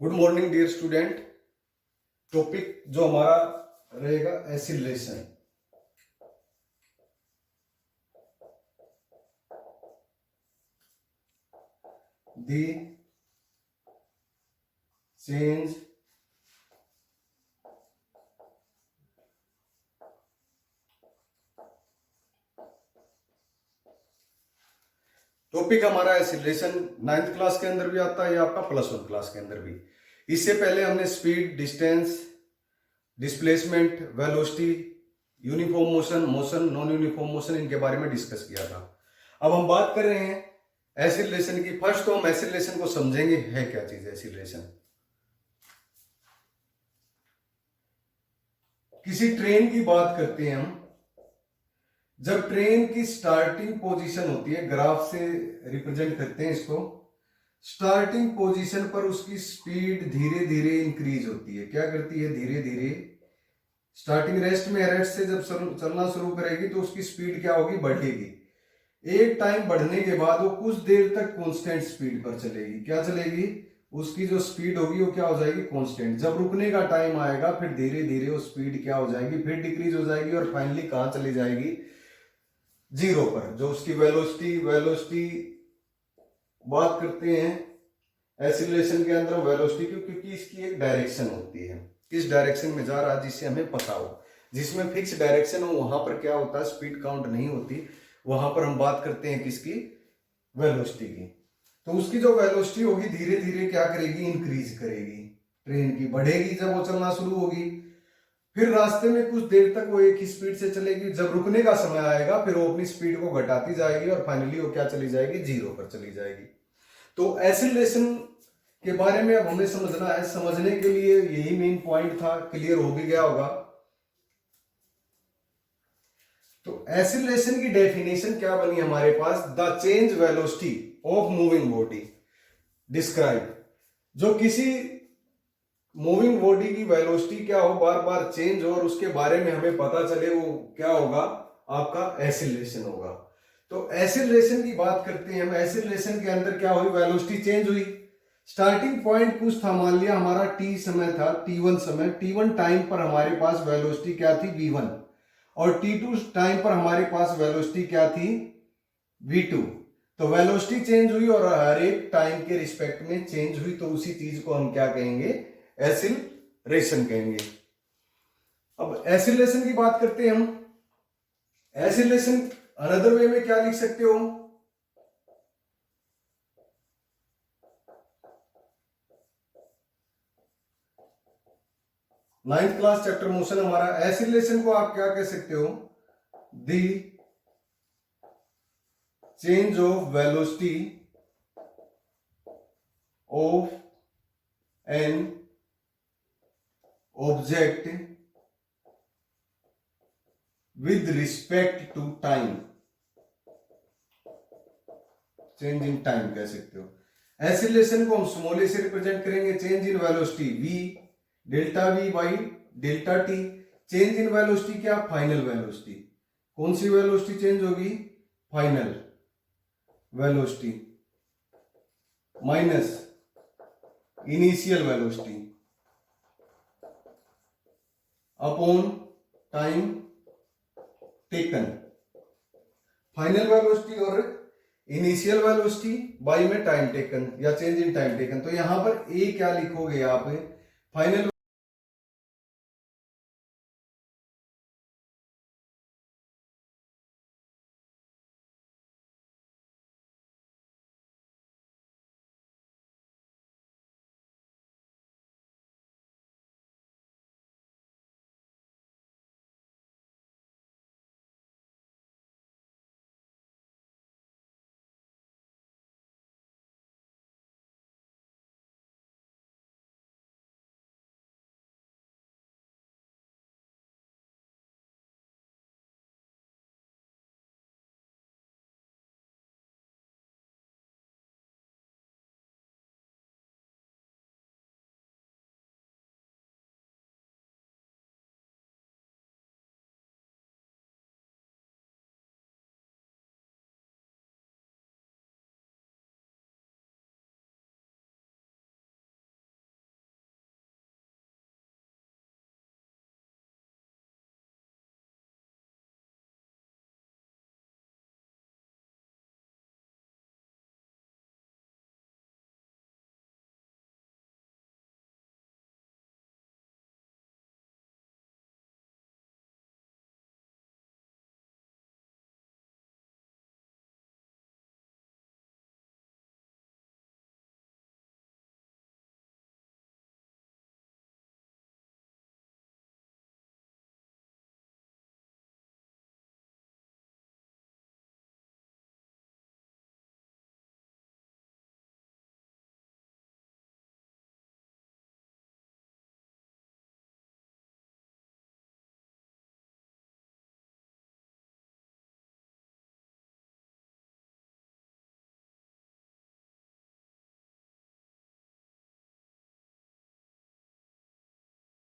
Good morning dear student. Topic जो हमारा रहेगा एसिलेशन। दी चेंज टॉपिक हमारा एसिलेशन 9th क्लास के अंदर भी आता है या आपका +1 क्लास के अंदर भी। इससे पहले हमने speed, distance, displacement, velocity, uniform motion, motion, non uniform motion, इनके बारे में डिस्कस किया था। अब हम बात कर रहे हैं एसिलेशन की। फर्स्ट तो हम एसिलेशन को समझेंगे है क्या चीज एसिलेशन। किसी ट्रेन की बात करते हैं हम। जब ट्रेन की स्टार्टिंग पोजीशन होती है, ग्राफ से रिप्रेजेंट करते हैं इसको, स्टार्टिंग पोजीशन पर उसकी स्पीड धीरे धीरे इंक्रीज होती है। क्या करती है? धीरे धीरे स्टार्टिंग रेस्ट में, रेस्ट से जब चलना शुरू करेगी तो उसकी स्पीड क्या होगी? बढ़ेगी। एक टाइम बढ़ने के बाद वो कुछ देर तक कांस्टेंट स्पीड पर चलेगी। क्या चलेगी? उसकी जो स्पीड होगी वो क्या हो जाएगी? कांस्टेंट। जब रुकने का टाइम आएगा फिर धीरे धीरे वो स्पीड क्या हो जाएगी? फिर डिक्रीज हो जाएगी और फाइनली कहां चली जाएगी? जीरो पर। जो उसकी वेलोसिटी बात करते हैं एसिलेशन के अंदर वेलोसिटी की, क्योंकि इसकी एक डायरेक्शन होती है, किस डायरेक्शन में जा रहा है जिससे हमें पता हो। जिसमें फिक्स डायरेक्शन हो वहां पर क्या होता है? स्पीड काउंट नहीं होती। वहां पर हम बात करते हैं किसकी? वेलोसिटी की। तो उसकी जो वेलोसिटी होगी धीरे धीरे क्या करेगी? इंक्रीज करेगी। ट्रेन की बढ़ेगी जब वो चलना शुरू होगी। फिर रास्ते में कुछ देर तक वो एक ही स्पीड से चलेगी। जब रुकने का समय आएगा फिर वो अपनी स्पीड को घटाती जाएगी और फाइनली वो क्या चली जाएगी? जीरो पर चली जाएगी। तो एसिलेशन के बारे में अब हमें समझना है। समझने के लिए यही मेन पॉइंट था। क्लियर हो भी गया होगा। तो एसिलेशन की डेफिनेशन क्या बनी हमारे पास? The change velocity of moving body describe. जो किसी मूविंग बॉडी की वेलोसिटी क्या हो, बार बार चेंज हो और उसके बारे में हमें पता चले, वो क्या होगा? आपका एसिलेशन होगा। तो एसिलेशन की बात करते हैं हम। एसिलेशन के अंदर क्या हुई? वेलोसिटी चेंज हुई। स्टार्टिंग पॉइंट कुछ था, मान लिया हमारा टी समय था, टी1 समय। टी1 टाइम पर हमारे पास वेलोसिटी क्या थी? v1। और टी2 टाइम पर हमारे पास वेलोसिटी क्या थी? v2। तो वेलोसिटी चेंज हुई और हर एक टाइम के रिस्पेक्ट में चेंज हुई, तो उसी चीज को हम क्या कहेंगे? एसिलेशन कहेंगे। अब एसिलेशन की बात करते हैं हम। एसिलेशन अनदर वे में क्या लिख सकते हो? नाइन्थ क्लास चैप्टर मोशन हमारा। एसिलेशन को आप क्या कह सकते हो? The change of velocity of an object with respect to time. Change in time कह सकते हो। एसिलेशन को हम स्मॉल ए से रिप्रेजेंट करेंगे। Change in velocity v delta v by delta t। Change in velocity क्या? Final velocity. कौन सी वेलोसिटी चेंज होगी? Final velocity minus initial velocity upon time taken. Final velocity और इनिशियल वेलोसिटी बाई में time taken या change in time taken. तो यहां पर ए क्या लिखोगे आप? फाइनल